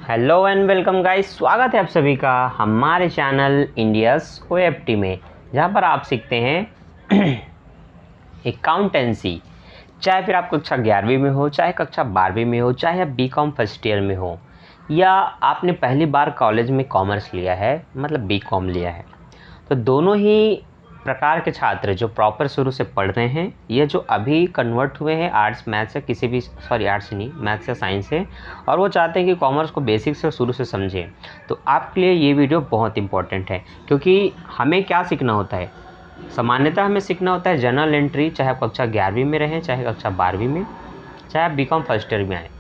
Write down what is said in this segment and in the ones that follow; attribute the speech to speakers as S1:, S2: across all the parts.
S1: Hello and welcome guys, स्वागत है आप सभी का हमारे चैनल इंडियस ओएफटी में, जहां पर आप सीखते हैं अकाउंटेंसी। चाहे फिर आप कक्षा 11वीं में हो, चाहे कक्षा 12वीं में हो, चाहे आप बीकॉम फर्स्ट ईयर में हो, या आपने पहली बार कॉलेज में कॉमर्स लिया है, मतलब बीकॉम लिया है, तो दोनों ही प्रकार के छात्र जो प्रॉपर शुरू से पढ़ रहे हैं या जो अभी कन्वर्ट हुए हैं आर्ट्स मैथ से, किसी भी आर्ट्स नहीं, मैथ से साइंस से, और वो चाहते हैं कि कॉमर्स को बेसिक से शुरू से समझें, तो आपके लिए ये वीडियो बहुत इंपॉर्टेंट है। क्योंकि हमें क्या सीखना होता है, सामान्यतः हमें सीखना होता है जनरल एंट्री, चाहे आप कक्षा 11वीं में रहें, चाहे कक्षा 12वीं में, चाहे आप बीकॉम फर्स्ट ईयर में आए।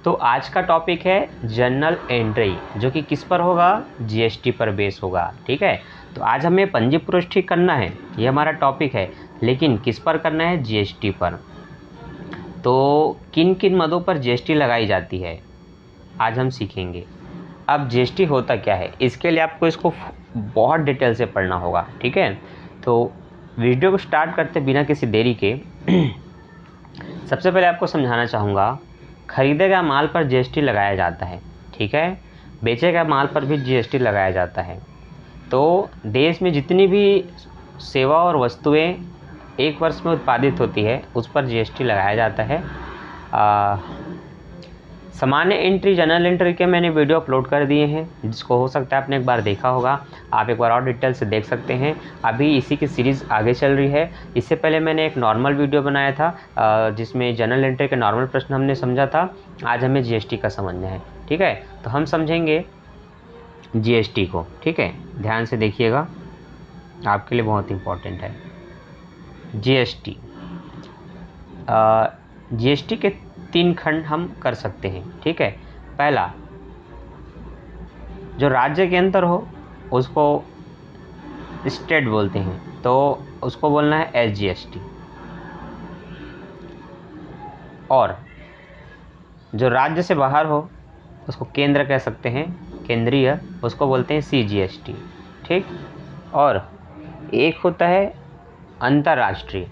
S1: तो आज का टॉपिक है जनरल एंट्री, जो कि किस पर होगा, जीएसटी पर बेस होगा। ठीक है, तो आज हमें पंजी पुष्टि करना है, ये हमारा टॉपिक है, लेकिन किस पर करना है, जीएसटी पर। तो किन किन मदों पर जीएसटी लगाई जाती है आज हम सीखेंगे। अब जीएसटी होता क्या है, इसके लिए आपको इसको बहुत डिटेल से पढ़ना होगा। ठीक है, तो वीडियो को स्टार्ट करते बिना किसी देरी के सबसे पहले आपको समझाना चाहूँगा, खरीदे गए माल पर जीएसटी लगाया जाता है। ठीक है, बेचे गए माल पर भी जीएसटी लगाया जाता है। तो देश में जितनी भी सेवा और वस्तुएं एक वर्ष में उत्पादित होती है, उस पर जीएसटी लगाया जाता है। सामान्य एंट्री, जनरल एंट्री के मैंने वीडियो अपलोड कर दिए हैं, जिसको हो सकता है आपने एक बार देखा होगा, आप एक बार और डिटेल से देख सकते हैं। अभी इसी की सीरीज़ आगे चल रही है। इससे पहले मैंने एक नॉर्मल वीडियो बनाया था जिसमें जनरल एंट्री के नॉर्मल प्रश्न हमने समझा था। आज हमें जीएसटी का समझना है। ठीक है, तो हम समझेंगे जीएसटी को। ठीक है, ध्यान से देखिएगा, आपके लिए बहुत इम्पोर्टेंट है जीएसटी। जीएसटी के 3 खंड हम कर सकते हैं। ठीक है, पहला, जो राज्य के अंदर हो उसको स्टेट बोलते हैं, तो उसको बोलना है एसजीएसटी। और जो राज्य से बाहर हो उसको केंद्र कह सकते हैं, केंद्रीय, उसको बोलते हैं सीजीएसटी। ठीक, और एक होता है अंतर्राष्ट्रीय,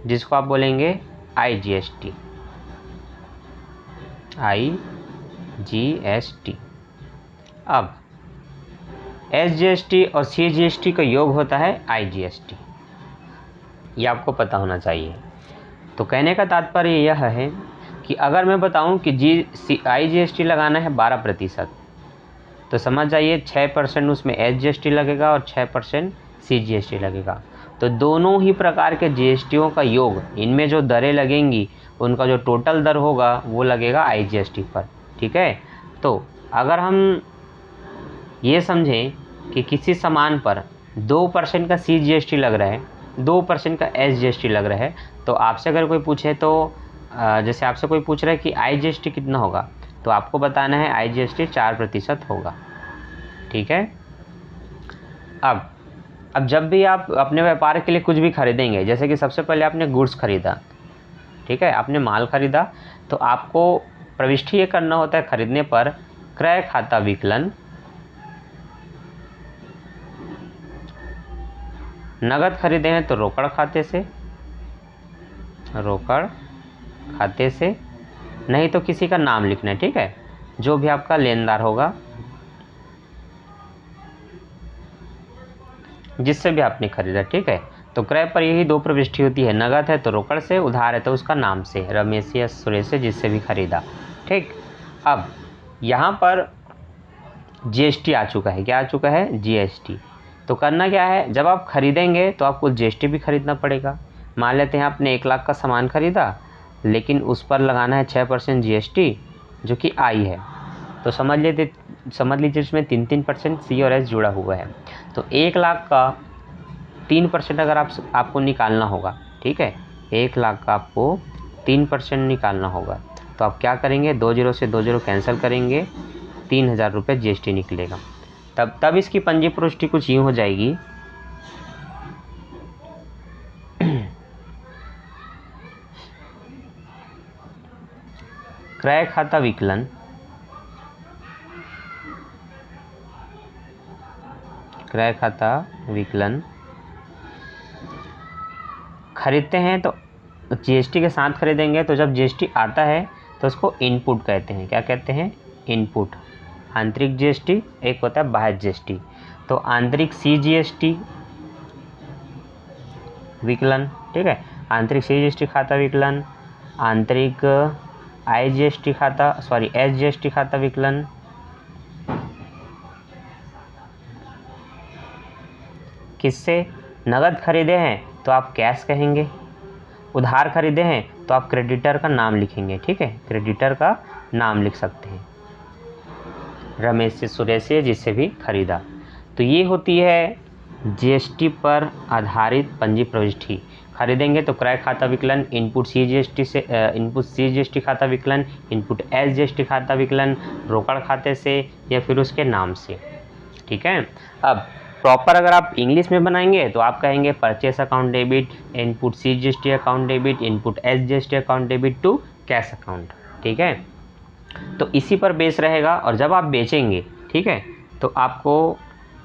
S1: जिसको आप बोलेंगे आईजीएसटी। आईजीएसटी। अब एसजीएसटी और सीजीएसटी का योग होता है आईजीएसटी, ये आपको पता होना चाहिए। तो कहने का तात्पर्य यह है कि अगर मैं बताऊं कि आईजीएसटी लगाना है 12%, तो समझ जाइए 6% उसमें एसजीएसटी लगेगा और 6% सीजीएसटी लगेगा। तो दोनों ही प्रकार के जीएसटीओ का योग, इनमें जो दरें लगेंगी उनका जो टोटल दर होगा वो लगेगा आईजीएसटी पर। ठीक है, तो अगर हम ये समझें कि किसी सामान पर 2% का सीजीएसटी लग रहा है, 2% का एसजीएसटी लग रहा है, तो आपसे अगर कोई पूछे, तो जैसे आपसे कोई पूछ रहा है कि आईजीएसटी कितना होगा, तो आपको बताना है आईजीएसटी 4% होगा। ठीक है, अब जब भी आप अपने व्यापार के लिए कुछ भी खरीदेंगे, जैसे कि सबसे पहले आपने गुड्स खरीदा, ठीक है, आपने माल खरीदा, तो आपको प्रविष्टि ये करना होता है खरीदने पर, क्रय खाता विकलन, नगद खरीदे हैं तो रोकड़ खाते से, नहीं तो किसी का नाम लिखना है। ठीक है, जो भी आपका लेनदार होगा, जिससे भी आपने खरीदा। ठीक है, तो क्रय पर यही 2 प्रविष्टि होती है, नगद है तो रोकड़ से, उधार है तो उसका नाम से, रमेश या सुरेश से, जिससे भी खरीदा। ठीक, अब यहाँ पर जीएसटी आ चुका है। क्या आ चुका है, जीएसटी। तो करना क्या है, जब आप खरीदेंगे तो आपको जीएसटी भी खरीदना पड़ेगा। मान लेते हैं आपने 1 लाख का सामान खरीदा, लेकिन उस पर लगाना है 6% जीएसटी, जो कि आई है। तो समझ लीजिए इसमें 3% सी और एस जुड़ा हुआ है। तो 1 लाख का 3% अगर आपको निकालना होगा, ठीक है, 1 लाख का आपको 3% निकालना होगा, तो आप क्या करेंगे, 2 जीरो से 2 जीरो कैंसिल करेंगे, 3000 रुपये जीएसटी निकलेगा। तब इसकी पंजी पुष्टि कुछ यूँ हो जाएगी, क्रय खाता विकलन खरीदते हैं तो जीएसटी के साथ खरीदेंगे, तो जब जीएसटी आता है तो उसको इनपुट कहते हैं। क्या कहते हैं, इनपुट। आंतरिक जीएसटी, एक होता है बाह्य जीएसटी। तो आंतरिक सीजीएसटी विकलन, ठीक है, आंतरिक सीजीएसटी खाता विकलन, आंतरिक आईजीएसटी खाता एसजीएसटी खाता विकलन, किससे? नगद खरीदे हैं तो आप कैश कहेंगे, उधार खरीदे हैं तो आप क्रेडिटर का नाम लिखेंगे, ठीक है, क्रेडिटर का नाम लिख सकते हैं, रमेश से सुरेश से जिससे भी खरीदा। तो ये होती है जीएसटी पर आधारित पंजी प्रविष्टि। खरीदेंगे तो क्रय खाता विकलन, इनपुट सीजीएसटी खाता विकलन, इनपुट एसजीएसटी खाता विकलन, रोकड़ खाते से या फिर उसके नाम से, ठीक है। अब प्रॉपर अगर आप इंग्लिश में बनाएंगे तो आप कहेंगे purchase account debit, input CGST account debit, input SGST account debit to cash account, ठीक है। तो इसी पर बेस रहेगा। और जब आप बेचेंगे, ठीक है, तो आपको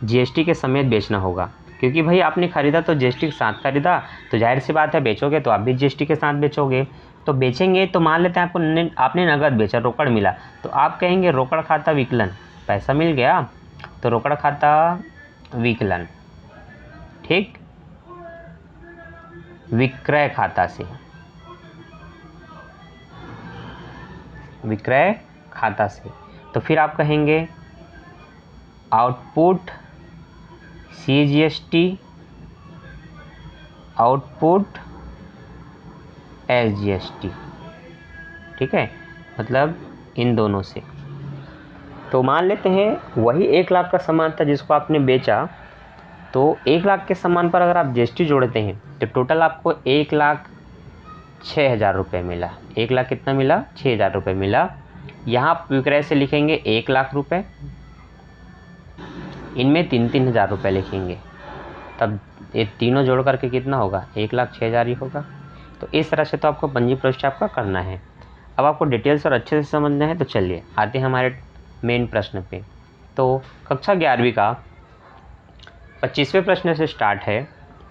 S1: जीएसटी के समेत बेचना होगा, क्योंकि भाई आपने खरीदा तो जीएसटी के साथ खरीदा, तो जाहिर सी बात है बेचोगे तो आप भी जीएसटी के साथ बेचोगे। तो बेचेंगे तो मान लेते हैं आपने नगद बेचा, रोकड़ मिला, तो आप कहेंगे रोकड़ खाता विकलन, पैसा मिल गया तो रोकड़ खाता विकलन, ठीक, विक्रय खाता से, विक्रय खाता से। तो फिर आप कहेंगे आउटपुट सीजीएसटी, आउटपुट एसजीएसटी, ठीक है, मतलब इन दोनों से। तो मान लेते हैं वही 1 लाख का सामान था जिसको आपने बेचा, तो 1 लाख के सामान पर अगर आप जीएसटी जोड़ते हैं तो टोटल आपको 1,06,000 रुपये मिला। 1 लाख कितना मिला? 6,000 रुपये मिला। यहाँ आप विक्रय से लिखेंगे 1 लाख रुपये, इनमें 3,000 रुपये लिखेंगे, तब ये तीनों जोड़ करके कितना होगा? 1,06,000 ही होगा। तो इस तरह से तो आपको पंजी प्रविष्टि आपका करना है। अब आपको डिटेल्स और अच्छे से समझना है तो चलिए आते हैं हमारे मेन प्रश्न पे। तो कक्षा 11वीं का 25वें प्रश्न से स्टार्ट है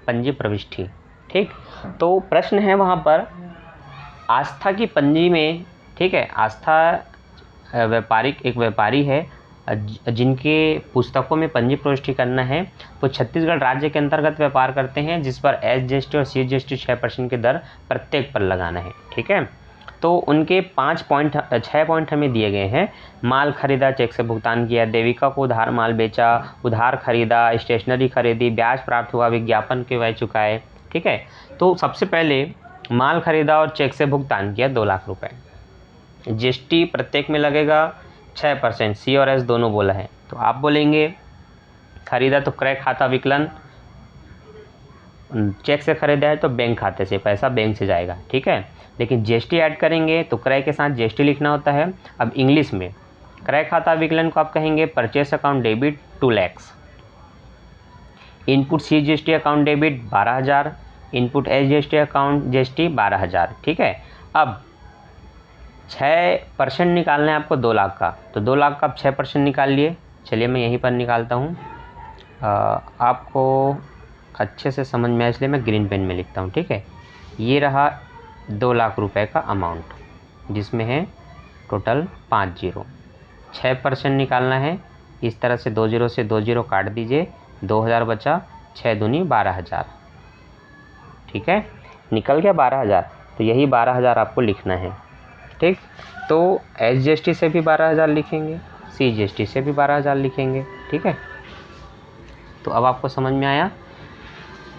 S1: पंजी प्रविष्टि, ठीक। तो प्रश्न है वहाँ पर आस्था की पंजी में, ठीक है, आस्था एक व्यापारी है जिनके पुस्तकों में पंजी प्रविष्टि करना है। वो छत्तीसगढ़ राज्य के अंतर्गत व्यापार करते हैं, जिस पर एसजीएसटी और सीजीएसटी 6% की दर प्रत्येक पर लगाना है, ठीक है। तो उनके 6 पॉइंट हमें दिए गए हैं। माल खरीदा, चेक से भुगतान किया, देविका को उधार माल बेचा, उधार खरीदा, स्टेशनरी खरीदी, ब्याज प्राप्त हुआ, विज्ञापन के व्यय चुकाए, ठीक है। तो सबसे पहले माल खरीदा और चेक से भुगतान किया 2 लाख रुपए। जीएसटी प्रत्येक में लगेगा 6%, सी और एस दोनों बोला है। तो आप बोलेंगे खरीदा तो क्रय खाता विकलन, चेक से खरीदा है तो बैंक खाते से, पैसा बैंक से जाएगा, ठीक है। लेकिन जीएसटी ऐड करेंगे तो क्रय के साथ जीएसटी लिखना होता है। अब इंग्लिश में क्रय खाता विकलन को आप कहेंगे purchase account debit 2 lakh, input CGST account debit 12,000, input SGST account GST 12,000, ठीक है। अब 6% निकालना है आपको 2 लाख का, तो 2 लाख का आप 6% निकाल लिए। चलिए मैं यहीं पर निकालता हूँ, आपको अच्छे से समझ में आए इसलिए मैं ग्रीन पेन में लिखता हूँ, ठीक है। ये रहा 2 लाख रुपए का अमाउंट, जिसमें है टोटल 5 जीरो। 6% निकालना है, इस तरह से 2 जीरो से 2 जीरो काट दीजिए, 2,000 बचा, 6 दूनी 12,000, ठीक है। निकल गया 12,000, तो यही 12,000 आपको लिखना है, ठीक। तो एसजीएसटी से भी 12,000 लिखेंगे, सीजीएसटी से भी 12,000 लिखेंगे, ठीक है। तो अब आपको समझ में आया।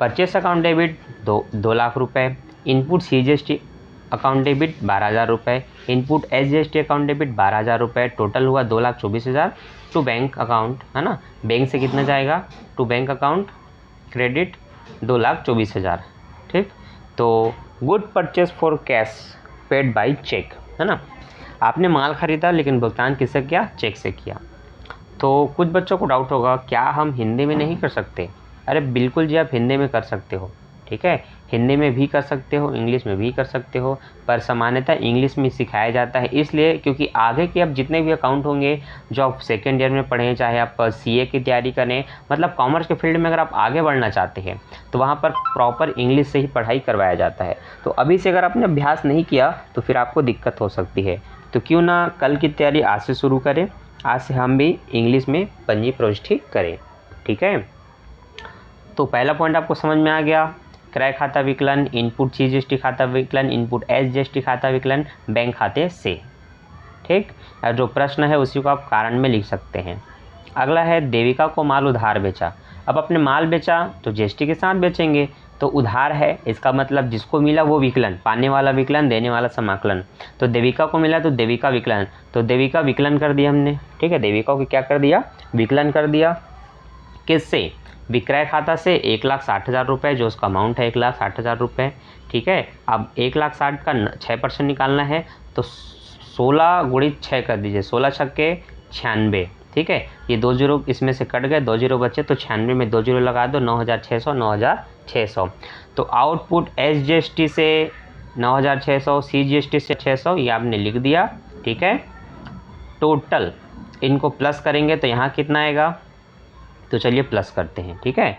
S1: परचेस अकाउंट डेबिट 2 लाख रुपए, इनपुट सीजीएसटी अकाउंट डेबिट 12,000 रुपये, इनपुट एसजीएसटी अकाउंट डेबिट 12,000 रुपये, टोटल हुआ 2,24,000 टू बैंक अकाउंट, है ना। बैंक से कितना जाएगा? टू बैंक अकाउंट क्रेडिट 2,24,000, ठीक। तो good purchase for cash paid by cheque, है ना। आपने माल खरीदा लेकिन भुगतान किससे किया? चेक से किया। तो कुछ बच्चों को डाउट होगा क्या हम हिंदी में नहीं कर सकते? अरे बिल्कुल जी, आप हिंदी में कर सकते हो, ठीक है। हिंदी में भी कर सकते हो, इंग्लिश में भी कर सकते हो, पर सामान्यतः इंग्लिश में सिखाया जाता है, इसलिए क्योंकि आगे के अब जितने भी अकाउंट होंगे जो आप सेकेंड ईयर में पढ़ें, चाहे आप सीए की तैयारी करें, मतलब कॉमर्स के फील्ड में अगर आप आगे बढ़ना चाहते हैं तो वहाँ पर प्रॉपर इंग्लिश से ही पढ़ाई करवाया जाता है। तो अभी से अगर आपने अभ्यास नहीं किया तो फिर आपको दिक्कत हो सकती है। तो क्यों ना कल की तैयारी आज से शुरू करें, आज से हम भी इंग्लिश में पंजी प्रविष्टि करें। ठीक है, तो पहला पॉइंट आपको समझ में आ गया, क्रय खाता विकलन, इनपुट CGST खाता विकलन, इनपुट SGST खाता विकलन बैंक खाते से। ठीक, और जो प्रश्न है उसी को आप कारण में लिख सकते हैं। अगला है देविका को माल उधार बेचा। अब अपने माल बेचा तो GST के साथ बेचेंगे, तो उधार है, इसका मतलब जिसको मिला वो विकलन, पाने वाला विकलन, देने वाला समाकलन। तो देविका को मिला तो देविका विकलन, तो देविका विकलन कर दिया हमने। ठीक है, देविका को क्या कर दिया, विकलन कर दिया। किससे, विक्रय खाता से 1,60,000 रुपये, जो उसका अमाउंट है 1,60,000 रुपये। ठीक है, अब 1,60,000 का 6% निकालना है, तो 16 गुणित 6 कर दीजिए, 16 छक्के 96। ठीक है, ये 2 जीरो इसमें से कट गए, 2 जीरो बचे, तो 96 में 2 जीरो लगा दो, 9,600, 9,600। तो आउटपुट SGST से 9,600, CGST से 600, ये आपने लिख दिया। ठीक है, टोटल इनको प्लस करेंगे तो यहाँ कितना आएगा, तो चलिए प्लस करते हैं। ठीक है,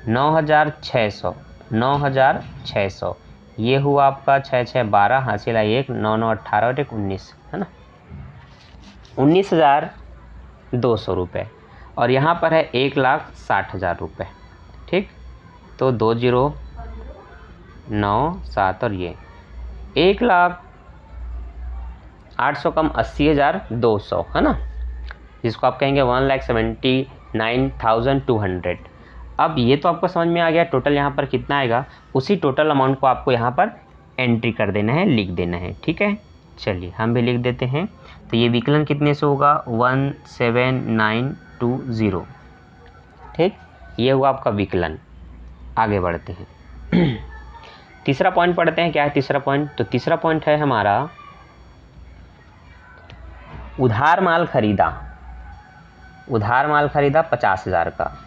S1: 9,600, 9,600, ये हुआ आपका 6 6 12, हासिल आई 1, 9 9 18 और 1 19, है ना, 19,200 रुपये। और यहाँ पर है 1,60,000 रुपये। ठीक, तो 2 जीरो 9 7 और ये 1,08,000 कम 80,200, है ना, जिसको आप कहेंगे 1,79,200। अब ये तो आपको समझ में आ गया टोटल यहाँ पर कितना आएगा, उसी टोटल अमाउंट को आपको यहाँ पर एंट्री कर देना है, लिख देना है। ठीक है, चलिए हम भी लिख देते हैं। तो ये विकलन कितने से होगा, 1,79,200। ठीक, ये हुआ आपका विकलन। आगे बढ़ते हैं, तीसरा पॉइंट पढ़ते हैं। क्या है तीसरा पॉइंट, तो तीसरा पॉइंट है हमारा उधार माल खरीदा। उधार माल खरीदा 50,000 का।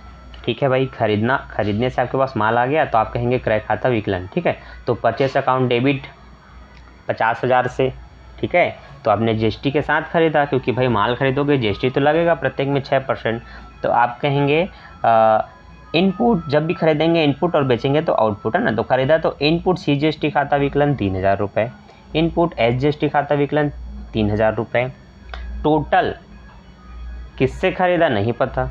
S1: ठीक है भाई, खरीदने से आपके पास माल आ गया तो आप कहेंगे क्रय खाता विकलन। ठीक है, तो परचेस अकाउंट डेबिट 50,000 से। ठीक है, तो आपने GST के साथ खरीदा, क्योंकि भाई माल खरीदोगे GST तो लगेगा प्रत्येक में 6%। तो आप कहेंगे इनपुट, जब भी खरीदेंगे इनपुट और बेचेंगे तो आउटपुट, है ना। तो खरीदा तो इनपुट CGST खाता विकलन 3,000 रुपये, इनपुट SGST खाता विकलन 3,000 रुपये। टोटल किससे खरीदा नहीं पता,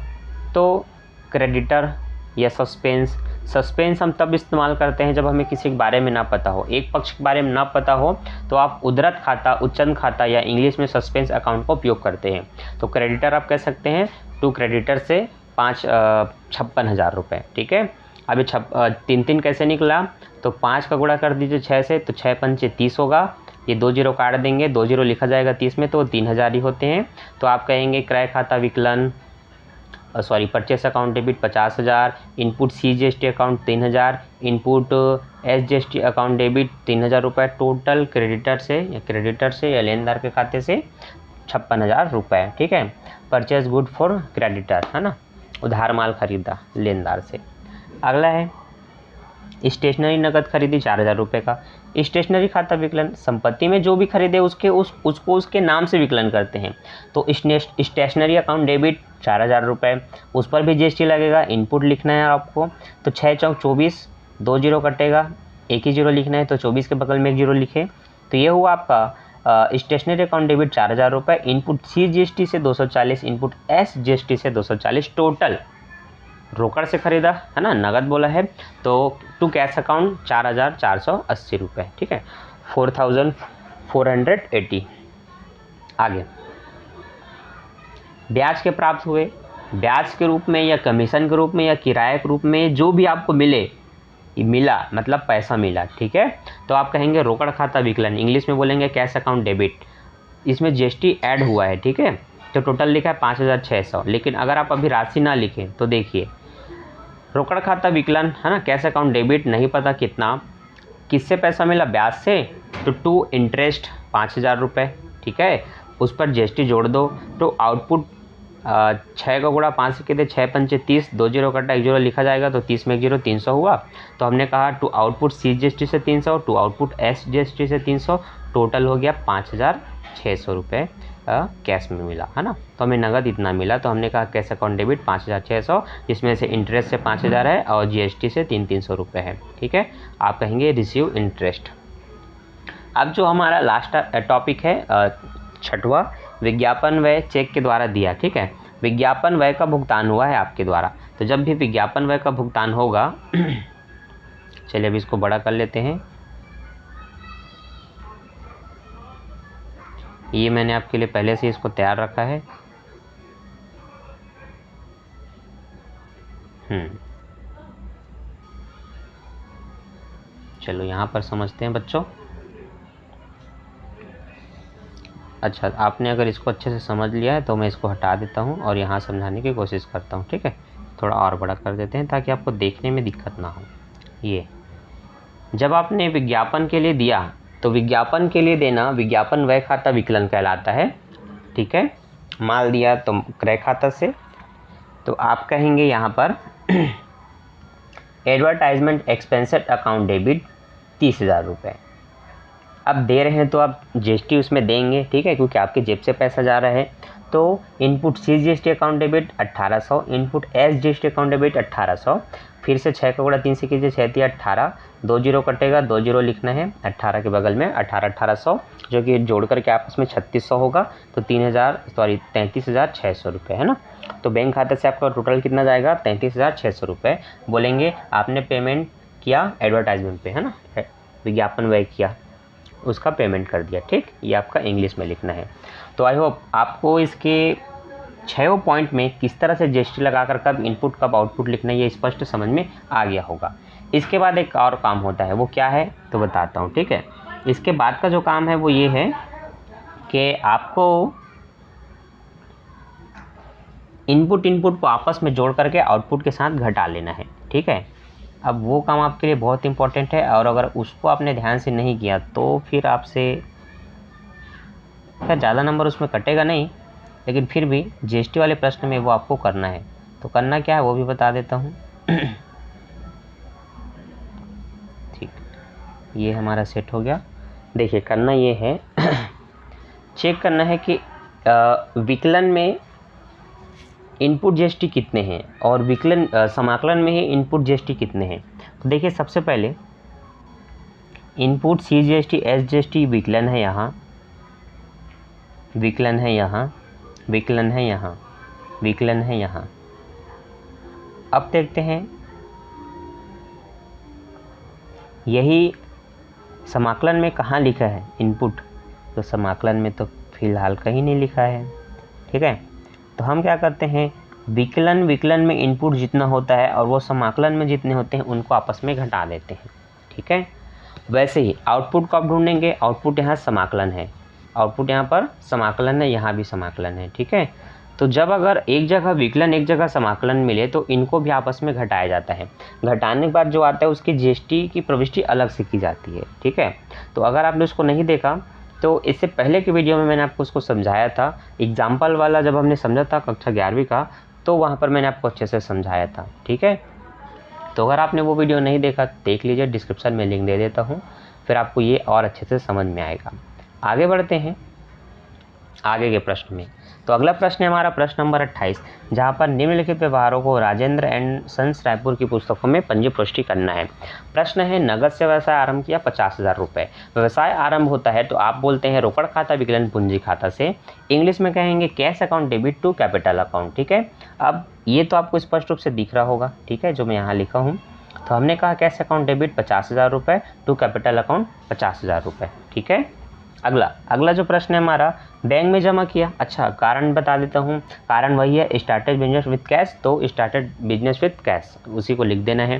S1: तो क्रेडिटर या सस्पेंस हम तब इस्तेमाल करते हैं जब हमें किसी के बारे में ना पता हो, एक पक्ष के बारे में ना पता हो, तो आप उद्धृत खाता, उच्चन खाता या इंग्लिश में सस्पेंस अकाउंट का उपयोग करते हैं। तो क्रेडिटर आप कह सकते हैं टू क्रेडिटर से 56,000 रुपये। ठीक है, अभी 3 कैसे निकला, तो 5 का गुणा कर दीजिए 6 से, तो 6 पंचे 30 होगा, ये 2 जीरो काट देंगे, 2 जीरो लिखा जाएगा 30 में, तो 3,000 ही होते हैं। तो आप कहेंगे क्रय खाता विकलन purchase account debit 50,000, input CGST account 3,000, input SGST account debit 3,000 रुपये। टोटल क्रेडिटर से या लेनदार के खाते से 56,000 रुपये। ठीक है, परचेस गुड फॉर क्रेडिटर, है ना, उधार माल खरीदा लेनदार से। अगला है स्टेशनरी नकद खरीदी 4,000 रुपये का। स्टेशनरी खाता विकलन, संपत्ति में जो भी खरीदे उसको उसके नाम से विकलन करते हैं। तो स्टेशनरी अकाउंट डेबिट 4,000 रुपये, उस पर भी GST लगेगा, इनपुट लिखना है आपको। तो 6 चौक 24, 2 जीरो कटेगा, एक ही जीरो लिखना है, तो 24 के बगल में 1 जीरो लिखे। तो ये हुआ आपका स्टेशनरी अकाउंट डेबिट 4,000 रुपये, इनपुट CGST से 240, इनपुट SGST से 240। टोटल रोकड़ से खरीदा, है ना, नगद बोला है, तो टू कैश अकाउंट 4,480 रुपये। ठीक है, 4,480। आगे ब्याज के प्राप्त हुए, ब्याज के रूप में या कमीशन के रूप में या किराए के रूप में, जो भी आपको मिला मतलब पैसा मिला। ठीक है, तो आप कहेंगे रोकड़ खाता विकलन, इंग्लिश में बोलेंगे कैश अकाउंट डेबिट। इसमें GST ऐड हुआ है। ठीक है, तो टोटल लिखा है 5,600। लेकिन अगर आप अभी राशि ना लिखें तो देखिए, रोकड़ खाता विकलन, है ना, कैश अकाउंट डेबिट नहीं पता कितना, किससे पैसा मिला, ब्याज से, तो टू इंटरेस्ट 5,000 रुपये। ठीक है, उस पर GST जोड़ दो, तो आउटपुट 6 का गुणा 5 से कहते 6 पंचे 30, 2 जीरो कटा 1 जीरो लिखा जाएगा, तो 30 में 1 जीरो 300 हुआ। तो हमने कहा टू आउटपुट CGST से 300, टू आउटपुट SGST से 300, टोटल हो गया 5,600 रुपये कैश में मिला, है ना। तो हमें नगद इतना मिला, तो हमने कहा कैश अकाउंट डेबिट 5,600, जिसमें से इंटरेस्ट से 5,000 है और GST से 300 रुपये है। ठीक है, आप कहेंगे रिसीव इंटरेस्ट। अब जो हमारा लास्ट टॉपिक है छठवां, विज्ञापन व्यय चेक के द्वारा दिया। ठीक है, विज्ञापन व्यय का भुगतान हुआ है आपके द्वारा। तो जब भी विज्ञापन व्यय का भुगतान होगा चलिए अभी इसको बड़ा कर लेते हैं। ये मैंने आपके लिए पहले से इसको तैयार रखा है। चलो यहाँ पर समझते हैं बच्चों। अच्छा, आपने अगर इसको अच्छे से समझ लिया है तो मैं इसको हटा देता हूँ और यहाँ समझाने की कोशिश करता हूँ। ठीक है, थोड़ा और बड़ा कर देते हैं ताकि आपको देखने में दिक्कत ना हो। ये जब आपने विज्ञापन के लिए दिया तो विज्ञापन के लिए देना विज्ञापन व्यय खाता विकलन कहलाता है। ठीक है, माल दिया तो क्रय खाता से, तो आप कहेंगे यहाँ पर एडवर्टाइजमेंट एक्सपेंसेस अकाउंट डेबिट 30,000 रुपये। अब दे रहे हैं तो आप जीएसटी उसमें देंगे। ठीक है, क्योंकि आपके जेब से पैसा जा रहा है। तो input C GST account debit 1800, input S GST account debit 1800, फिर से 6 का गुणा 3 से कीजिए, 6 × 18, 2 जीरो कटेगा, 2 जीरो लिखना है, 18 के बगल में 1800 जो कि जोड़ करके आपस में 3600 होगा। तो 33,600 रुपये है ना। तो बैंक खाते से आपका टोटल कितना जाएगा, 33,600 रुपये। बोलेंगे आपने पेमेंट किया एडवर्टाइजमेंट पे, है ना, विज्ञापन व्यय किया, उसका पेमेंट कर दिया। ठीक, ये आपका इंग्लिश में लिखना है। तो आई होप आपको इसके 6 पॉइंट में किस तरह से जीएसटी लगाकर कब इनपुट कब आउटपुट लिखना है ये स्पष्ट समझ में आ गया होगा। इसके बाद एक और काम होता है, वो क्या है तो बताता हूँ। ठीक है, इसके बाद का जो काम है वो ये है कि आपको इनपुट को आपस में जोड़ करके आउटपुट के साथ घटा लेना है। ठीक है, अब वो काम आपके लिए बहुत इंपॉर्टेंट है और अगर उसको आपने ध्यान से नहीं किया तो फिर आपसे खैर ज़्यादा नंबर उसमें कटेगा नहीं, लेकिन फिर भी जीएसटी वाले प्रश्न में वो आपको करना है। तो करना क्या है वो भी बता देता हूँ। ठीक, ये हमारा सेट हो गया। देखिए करना ये है चेक करना है कि विकलन में इनपुट जीएसटी कितने हैं और विकलन समाकलन में ही इनपुट जीएसटी कितने हैं। तो देखिए सबसे पहले input C GST S GST विकलन है यहाँ, विकलन है यहाँ, विकलन है यहाँ, विकलन है यहाँ। अब देखते हैं यही समाकलन में कहाँ लिखा है इनपुट, तो समाकलन में तो फिलहाल कहीं नहीं लिखा है। ठीक है, तो हम क्या करते हैं विकलन में इनपुट जितना होता है और वो समाकलन में जितने होते हैं उनको आपस में घटा देते हैं। ठीक है, वैसे ही आउटपुट को आप ढूंढेंगे, आउटपुट यहाँ समाकलन है, आउटपुट यहाँ पर समाकलन है, यहाँ भी समाकलन है। ठीक है, तो जब अगर एक जगह विकलन एक जगह समाकलन मिले तो इनको भी आपस में घटाया जाता है। घटाने के बाद जो आता है उसकी जीएसटी की प्रविष्टि अलग से की जाती है। ठीक है, तो अगर आपने उसको नहीं देखा तो इससे पहले की वीडियो में मैंने आपको उसको समझाया था, एग्जाम्पल वाला जब हमने समझा था कक्षा 11वीं का, तो वहाँ पर मैंने आपको अच्छे से समझाया था। ठीक है, तो अगर आपने वो वीडियो नहीं देखा देख लीजिए, डिस्क्रिप्शन में लिंक दे देता हूँ, फिर आपको ये और अच्छे से समझ में आएगा। आगे बढ़ते हैं आगे के प्रश्न में। तो अगला प्रश्न है हमारा प्रश्न नंबर 28, जहाँ पर निम्नलिखित व्यवहारों को राजेंद्र एंड सन्स रायपुर की पुस्तकों में पंजीपुष्टि करना है। प्रश्न है नगद से व्यवसाय आरंभ किया 50,000 रुपये। व्यवसाय आरंभ होता है तो आप बोलते हैं रोकड़ खाता विकलन पूंजी खाता से, इंग्लिश में कहेंगे cash account debit to capital account. ठीक है, अब ये तो आपको स्पष्ट रूप से दिख रहा होगा। ठीक है, जो मैं यहाँ लिखा हूँ, तो हमने कहा कैश अकाउंट डेबिट 50,000 रुपये टू कैपिटल अकाउंट 50,000 रुपये। ठीक है, अगला जो प्रश्न है हमारा बैंक में जमा किया। अच्छा, कारण बता देता हूँ, कारण वही है स्टार्टेड बिजनेस विद कैश, तो स्टार्टेड बिजनेस विद कैश उसी को लिख देना है।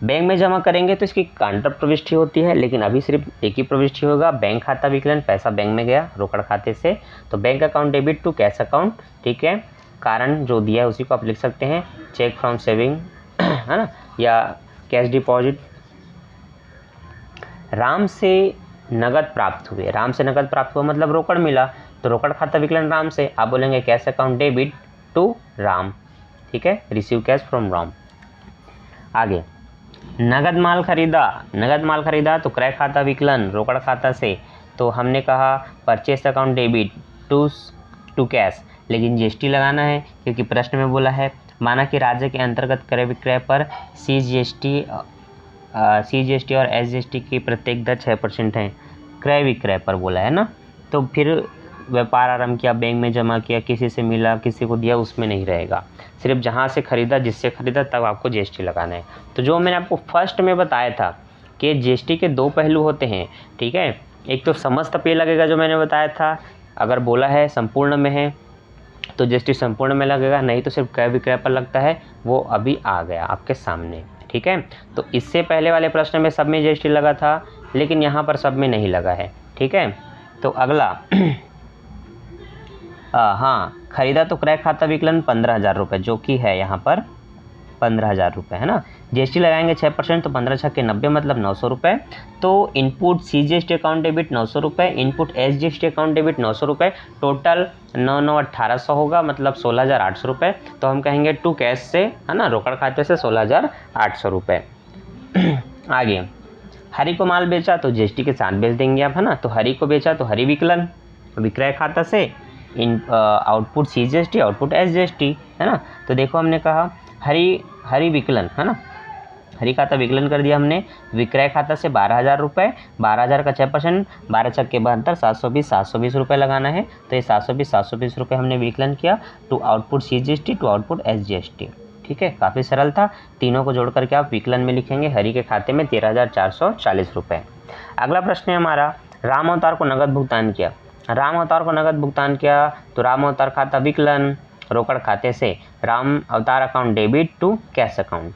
S1: बैंक में जमा करेंगे तो इसकी काउंटर प्रविष्टि होती है, लेकिन अभी सिर्फ एक ही प्रविष्टि होगा, बैंक खाता विकलन, पैसा बैंक में गया रोकड़ खाते से, तो bank account debit to cash account. ठीक है, कारण जो दिया है उसी को आप लिख सकते हैं, चेक फ्रॉम सेविंग, है ना, या कैश डिपॉजिट। राम से नगद प्राप्त हुए, राम से नगद प्राप्त हुआ मतलब रोकड़ मिला, तो रोकड़ खाता विकलन राम से, आप बोलेंगे cash account debit to Ram. ठीक है, रिसीव कैश फ्रॉम राम। आगे नगद माल खरीदा तो क्रय खाता विकलन रोकड़ खाता से, तो हमने कहा purchase account debit to cash, लेकिन जीएसटी लगाना है क्योंकि प्रश्न में बोला है माना कि राज्य के अंतर्गत क्रय विक्रय पर सी जीएसटी CGST और SGST की प्रत्येक दर 6% है। क्रय विक्रय पर बोला है ना, तो फिर व्यापार आरंभ किया, बैंक में जमा किया, किसी से मिला, किसी को दिया, उसमें नहीं रहेगा। सिर्फ जहाँ से खरीदा, जिससे खरीदा, तब आपको GST लगाना है। तो जो मैंने आपको फर्स्ट में बताया था कि GST के 2 पहलू होते हैं, ठीक है। एक तो समस्त पे लगेगा, जो मैंने बताया था, अगर बोला है संपूर्ण में है तो GST संपूर्ण में लगेगा, नहीं तो सिर्फ क्रय विक्रय पर लगता है। वो अभी आ गया आपके सामने, ठीक है। तो इससे पहले वाले प्रश्न में सब में GST लगा था, लेकिन यहाँ पर सब में नहीं लगा है, ठीक है। तो अगला हाँ, खरीदा तो क्रय खाता विकलन 15,000 रुपये, जो कि है यहाँ पर 15,000 रुपये, है ना। GST लगाएंगे 6%, तो 15 छक्के 90, मतलब 900 रुपये। तो इनपुट CGST अकाउंट डेबिट 900 रुपये, इनपुट SGST अकाउंट डेबिट 900 रुपये, टोटल 9,900 होगा, मतलब 16,800 रुपये। तो हम कहेंगे टू कैश से, है ना, रोकड़ खाते से 16,800 रुपये। आगे, हरी को माल बेचा तो GST के साथ बेच देंगे आप, है ना। तो हरी को बेचा तो हरी विकलन विक्रय खाता से, इन आउटपुट CGST, आउटपुट SGST, है ना। तो देखो हमने कहा हरी विकलन, है ना, हरी खाता विकलन कर दिया हमने। विक्रय खाता से 12,000 रुपये, 12,000 का 6%, 12 छक्के 72, 720 रुपये लगाना है। तो ये 720 रुपये हमने विकलन किया to output CGST, to output SGST, ठीक है। काफ़ी सरल था। तीनों को जोड़ करके आप विकलन में लिखेंगे, हरी के खाते में 13,440 रुपये। अगला प्रश्न है हमारा, राम अवतार को नगद भुगतान किया। राम अवतार को नगद भुगतान किया तो राम अवतार खाता विकलन रोकड़ खाते से Ram Avtar account debit to cash account.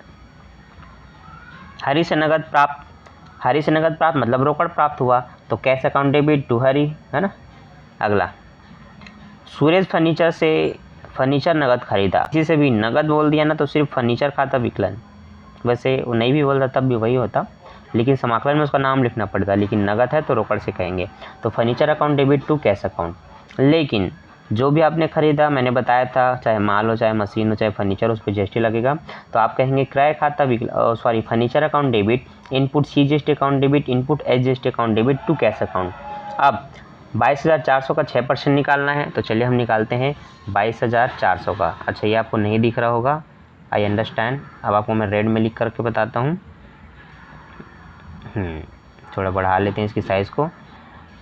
S1: Hari से नगद प्राप्त मतलब रोकड़ प्राप्त हुआ, तो cash account debit to Hari, है ना। अगला, सूरज फर्नीचर से फर्नीचर नगद खरीदा। किसी से भी नगद बोल दिया ना तो सिर्फ फर्नीचर खाता विकलन, वैसे वो नहीं भी बोलता तब भी वही होता, लेकिन समाकलन में उसका नाम लिखना पड़ता, लेकिन नगद है तो रोकड़ से कहेंगे। तो furniture account debit to cash account. लेकिन जो भी आपने खरीदा, मैंने बताया था, चाहे माल हो, चाहे मशीन हो, चाहे फर्नीचर, उस पर GST लगेगा। तो आप कहेंगे क्रय खाता furniture account debit, input CGST account debit, input SGST account debit to cash account. अब 22,400 का 6% निकालना है, तो चलिए हम निकालते हैं 22,400 का। अच्छा, ये आपको नहीं दिख रहा होगा, आई अंडरस्टैंड। अब आपको मैं रेड में लिख करके बताता हूँ। थोड़ा बढ़ा लेते हैं इसकी साइज़ को।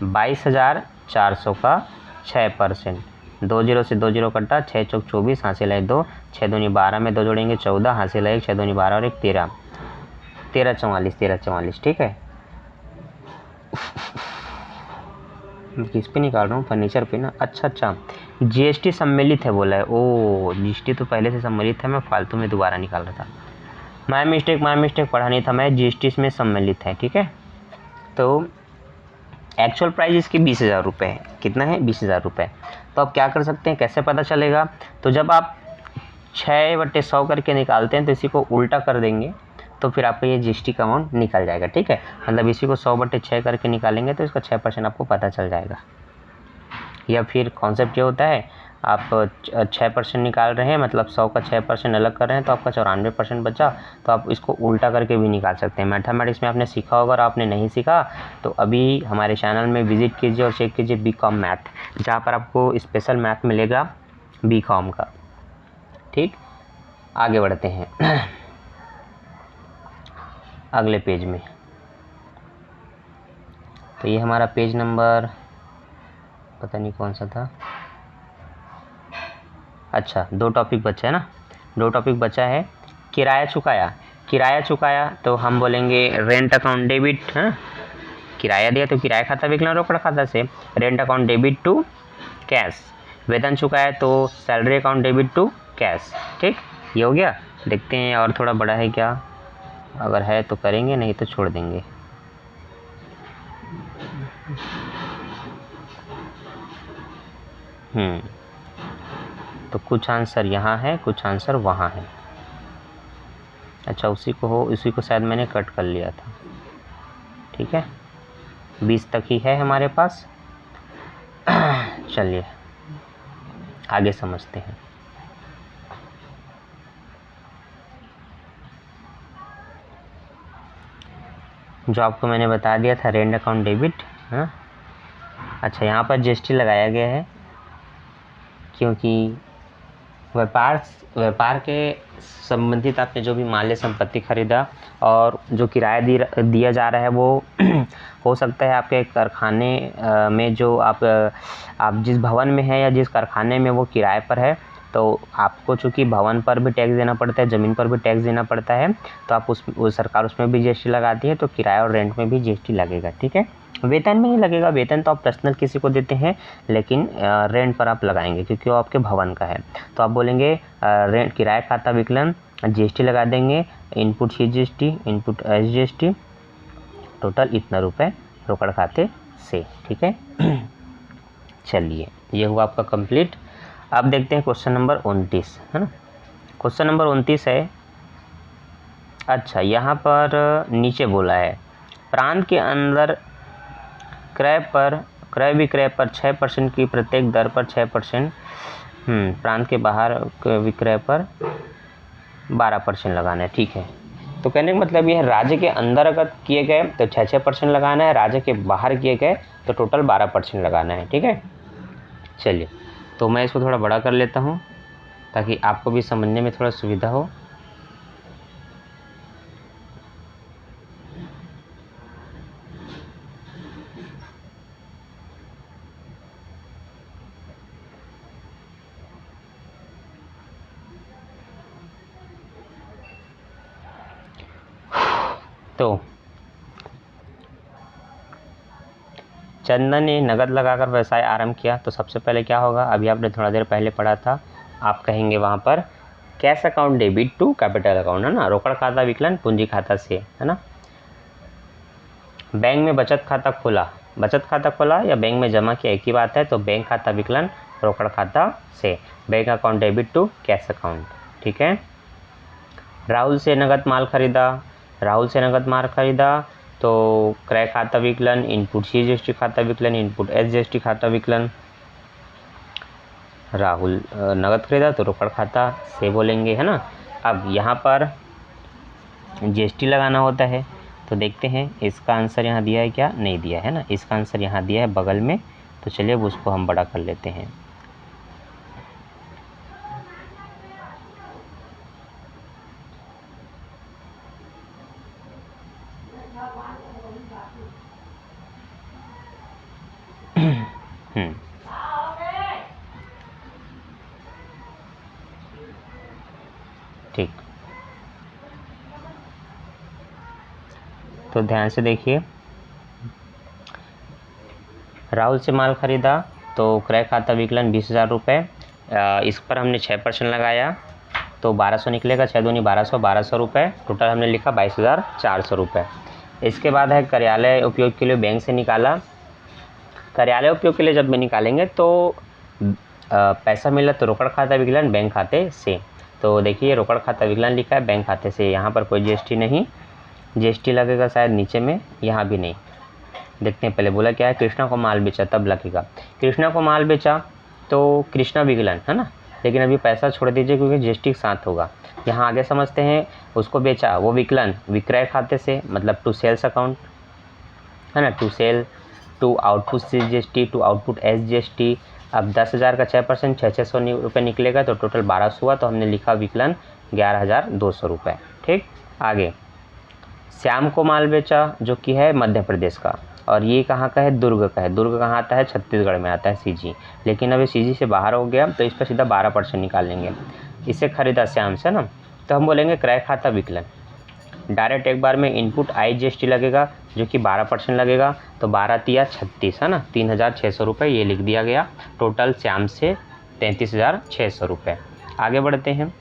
S1: 22,400 का 6%, 2 जीरो से 2 जीरो कटा, 6 चौक 24, हासिल है 2, 6 दूनी 12 में 2 जोड़ेंगे 14, हासिल है 1, 6 दूनी 12 और 1 13, 1344, ठीक है। किस पे निकाल रहा हूँ, फर्नीचर पे ना। अच्छा, GST सम्मिलित है बोला है। ओ, GST तो पहले से सम्मिलित है, मैं फालतू में दोबारा निकाल रहा था। माय मिस्टेक, पढ़ा नहीं था मैं। GST इसमें सम्मिलित है, ठीक है। तो एक्चुअल प्राइस इसकी 20,000 रुपये है। कितना है? 20,000 रुपये। तो आप क्या कर सकते हैं, कैसे पता चलेगा? तो जब आप 6/100 करके निकालते हैं तो इसी को उल्टा कर देंगे, तो फिर आपका ये GST का अमाउंट निकल जाएगा, ठीक है। मतलब इसी को 100/6 करके निकालेंगे तो इसका 6% आपको पता चल जाएगा। या फिर कॉन्सेप्ट ये होता है, आप 6% निकाल रहे हैं, मतलब 100 का 6% अलग कर रहे हैं, तो आपका 94% बचा। तो आप इसको उल्टा करके भी निकाल सकते हैं। मैथमेटिक्स में आपने सीखा होगा, और आपने नहीं सीखा तो अभी हमारे चैनल में विजिट कीजिए और चेक कीजिए BCom मैथ, जहाँ पर आपको स्पेशल मैथ मिलेगा BCom का, ठीक। आगे बढ़ते हैं अगले पेज में। तो ये हमारा पेज नंबर पता नहीं कौन सा था। अच्छा, 2 टॉपिक बचा है ना, 2 टॉपिक बचा है। किराया चुकाया तो हम बोलेंगे रेंट अकाउंट डेबिट, है। किराया दिया तो किराया खाता विकलन रोकड़ खाता से, rent account debit to cash. वेतन चुकाया तो salary account debit to cash, ठीक। ये हो गया। देखते हैं और थोड़ा बड़ा है क्या, अगर है तो करेंगे, नहीं तो छोड़ देंगे। तो कुछ आंसर यहाँ है, कुछ आंसर वहाँ है। अच्छा, उसी को शायद मैंने कट कर लिया था, ठीक है। 20 तक ही है हमारे पास। चलिए आगे समझते हैं। जो आपको मैंने बता दिया था रेंट अकाउंट डेबिट, हाँ। अच्छा, यहाँ पर GST लगाया गया है क्योंकि व्यापार व्यापार के संबंधित आपने जो भी माल्य संपत्ति खरीदा और जो किराया दिया जा रहा है वो हो सकता है आपके कारखाने में जो आप जिस भवन में है या जिस कारखाने में वो किराए पर है, तो आपको चूँकि भवन पर भी टैक्स देना पड़ता है, ज़मीन पर भी टैक्स देना पड़ता है, तो आप सरकार उसमें भी जीएसटी लगाती है, तो किराया और रेंट में भी जीएसटी लगेगा। ठीक है, वेतन में नहीं लगेगा, वेतन तो आप पर्सनल किसी को देते हैं, लेकिन रेंट पर आप लगाएंगे क्योंकि वो आपके भवन का है। तो आप बोलेंगे रेंट किराया खाता विकलन जीएसटी लगा देंगे, input CGST, input SGST, total इतना रुपए रोकड़ खाते से। ठीक है, चलिए ये हुआ आपका कंप्लीट। अब देखते हैं क्वेश्चन नंबर 29, है ना। क्वेश्चन नंबर 29 है, अच्छा यहाँ पर नीचे बोला है प्रांत के अंदर क्रय विक्रय पर 6% की प्रत्येक दर पर 6%, प्रांत के बाहर विक्रय पर 12% लगाना है। ठीक है, तो कहने का मतलब ये है राज्य के अंदर अगर किए गए तो 6% लगाना है, राज्य के बाहर किए गए तो टोटल 12% लगाना है। ठीक है, चलिए तो मैं इसको थोड़ा बड़ा कर लेता हूँ ताकि आपको भी समझने में थोड़ा सुविधा हो। तो चंदन ने नगद लगाकर व्यवसाय आरंभ किया, तो सबसे पहले क्या होगा, अभी आपने थोड़ा देर पहले पढ़ा था, आप कहेंगे वहाँ पर cash account debit to capital account, है ना, रोकड़ खाता विकलन पूंजी खाता से, है ना। बैंक में बचत खाता खोला या बैंक में जमा किया एक ही बात है, तो बैंक खाता विकलन रोकड़ खाता से, bank account debit to cash account. ठीक है, राहुल से नगद माल खरीदा, तो क्रय खाता विकलन, इनपुट सीजीएसटी खाता विकलन, इनपुट एसजीएसटी खाता विकलन। राहुल नगद खरीदा तो रोकड़ खाता से बोलेंगे, है ना। अब यहाँ पर जीएसटी लगाना होता है, तो देखते हैं इसका आंसर यहाँ दिया है क्या, नहीं दिया है ना, इसका आंसर यहाँ दिया है बगल में, तो चलिए अब उसको हम बड़ा कर लेते हैं। ठीक, तो ध्यान से देखिए, राहुल से माल खरीदा तो क्रय खाता विकलन 20,000 रुपये, इस पर हमने 6% लगाया तो 1200 निकलेगा, 6 दूनी 1200 रुपये, टोटल हमने लिखा 22,400 रुपये। इसके बाद है कार्यालय उपयोग के लिए बैंक से निकाला, कार्यालय उपयोग के लिए जब में निकालेंगे तो पैसा मिला तो रोकड़ खाता विकलन बैंक खाते से, तो देखिए रोकड़ खाता विकलन लिखा है बैंक खाते से, यहाँ पर कोई जीएसटी नहीं, जीएसटी लगेगा शायद नीचे में, यहाँ भी नहीं। देखते हैं पहले बोला क्या है, कृष्णा को माल बेचा तब लगेगा, कृष्णा को माल बेचा तो कृष्णा विकलन, है ना, लेकिन अभी पैसा छोड़ दीजिए क्योंकि जीएसटी के साथ होगा। यहाँ आगे समझते हैं, उसको बेचा वो विकलन विक्रय खाते से, मतलब टू सेल्स अकाउंट, है ना, to sale, to output CGST, to output SGST. अब 10,000 का 6%, 600 रुपये निकलेगा तो टोटल 1200 हुआ, तो हमने लिखा विकलन 11,200 रुपये। ठीक, आगे श्याम को माल बेचा जो कि है मध्य प्रदेश का, और ये कहाँ का है, दुर्ग का है, दुर्ग कहाँ आता है, छत्तीसगढ़ में आता है सीजी, लेकिन अभी सीजी से बाहर हो गया तो इस पर सीधा 12% निकालेंगे। इसे खरीदा श्याम से ना, तो हम बोलेंगे क्रय खाता विकलन, डायरेक्ट एक बार में इनपुट आईजीएसटी लगेगा जो कि 12% लगेगा, तो 12 तिया 36, है ना, 3,600 रुपये ये लिख दिया गया, टोटल श्याम से 33,600 रुपये। आगे बढ़ते हैं,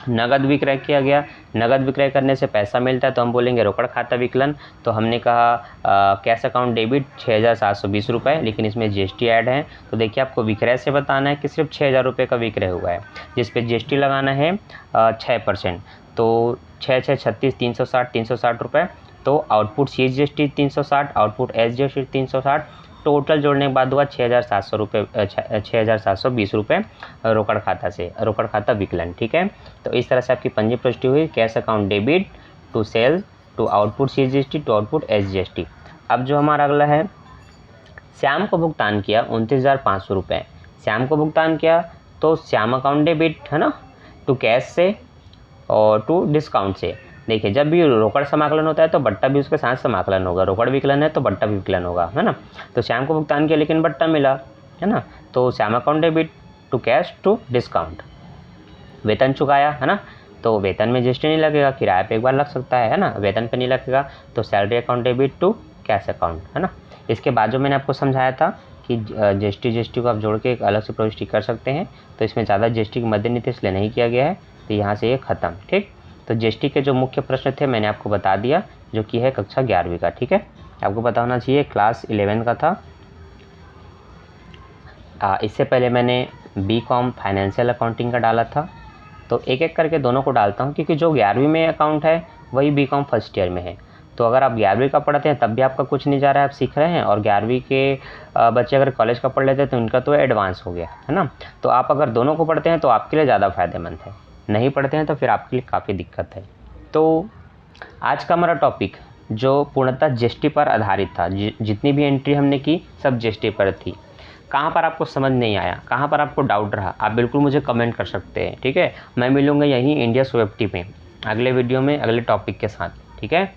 S1: नगद विक्रय किया गया, नगद विक्रय करने से पैसा मिलता है तो हम बोलेंगे रोकड़ खाता विकलन, तो हमने कहा कैश अकाउंट डेबिट 6,720 रुपये, लेकिन इसमें जीएसटी ऐड है, तो देखिए आपको विक्रय से बताना है कि सिर्फ 6,000 रुपये का विक्रय हुआ है, जिस पे जीएसटी लगाना है 6%, तो 6 6 36 360 रुपये, तो output CGST 360, output SGST 360, total जोड़ने के बाद हुआ 6,700 रुपये, 6,720 रुपये रोकड़ खाता से, रोकड़ खाता विकलन। ठीक है, तो इस तरह से आपकी पंजी प्रविष्टि हुई, cash account debit to sale, to output CGST, to output SGST. अब जो हमारा अगला है, श्याम को भुगतान किया 29,500 रुपये, श्याम को भुगतान किया तो श्याम अकाउंट डेबिट है ना टू कैश से और टू डिस्काउंट से। देखिए जब भी रोकड़ समाकलन होता है तो बट्टा भी उसके साथ समाकलन होगा, रोकड़ विकलन है तो बट्टा भी विकलन होगा, है ना। तो श्याम को भुगतान किया लेकिन बट्टा मिला, है ना। तो Shyam account debit to cash to discount. वेतन चुकाया, है ना, तो वेतन में जीएसटी नहीं लगेगा, किराए पे एक बार लग सकता है ना, वेतन पे नहीं लगेगा। तो salary account debit to cash account, है ना। इसके बाद जो मैंने आपको समझाया था कि जीएसटी को आप जोड़ के एक अलग से प्रविष्टि कर सकते हैं, तो इसमें ज़्यादा जीएसटी की मदद नहीं थी इसलिए नहीं किया गया है, तो यहाँ से ये ख़त्म। ठीक, तो जीएसटी के जो मुख्य प्रश्न थे मैंने आपको बता दिया, जो कि है कक्षा 11वीं का। ठीक है, आपको पता होना चाहिए क्लास 11 का था। इससे पहले मैंने बीकॉम फाइनेंशियल अकाउंटिंग का डाला था, तो एक एक करके दोनों को डालता हूँ क्योंकि जो 11वीं में अकाउंट है वही बीकॉम फर्स्ट ईयर में है। तो अगर आप 11वीं का पढ़ते हैं तब भी आपका कुछ नहीं जा रहा है, आप सीख रहे हैं, और 11वीं के बच्चे अगर कॉलेज का पढ़ लेते हैं तो उनका तो एडवांस हो गया, है ना। तो आप अगर दोनों को पढ़ते हैं तो आपके लिए ज़्यादा फ़ायदेमंद है, नहीं पढ़ते हैं तो फिर आपके लिए काफ़ी दिक्कत है। तो आज का हमारा टॉपिक जो पूर्णतः जीएसटी पर आधारित था, जितनी भी एंट्री हमने की सब जीएसटी पर थी। कहाँ पर आपको समझ नहीं आया, कहाँ पर आपको डाउट रहा, आप बिल्कुल मुझे कमेंट कर सकते हैं। ठीक है, मैं मिलूँगा यहीं इंडियस OFT में अगले वीडियो में अगले टॉपिक के साथ। ठीक है,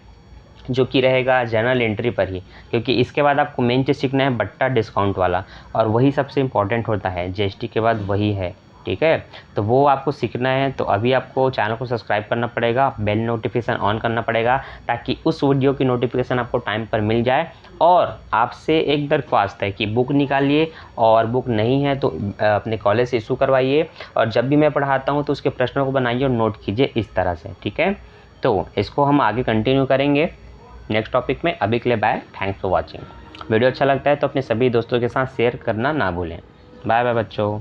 S1: जो कि रहेगा जनरल एंट्री पर ही, क्योंकि इसके बाद आपको मेन चीज़ सीखना है बट्टा डिस्काउंट वाला, और वही सबसे इम्पॉर्टेंट होता है, जीएसटी के बाद वही है। ठीक है, तो वो आपको सीखना है, तो अभी आपको चैनल को सब्सक्राइब करना पड़ेगा, बेल नोटिफिकेशन ऑन करना पड़ेगा, ताकि उस वीडियो की नोटिफिकेशन आपको टाइम पर मिल जाए। और आपसे एक दरख्वास्त है कि बुक निकालिए, और बुक नहीं है तो अपने कॉलेज से इशू करवाइए, और जब भी मैं पढ़ाता हूँ तो उसके प्रश्नों को बनाइए और नोट कीजिए इस तरह से। ठीक है, तो इसको हम आगे कंटिन्यू करेंगे नेक्स्ट टॉपिक में। अभी के लिए bye, thanks for watching. Video अच्छा लगता है तो अपने सभी दोस्तों के साथ शेयर करना ना भूलें। बाय बाय बच्चों।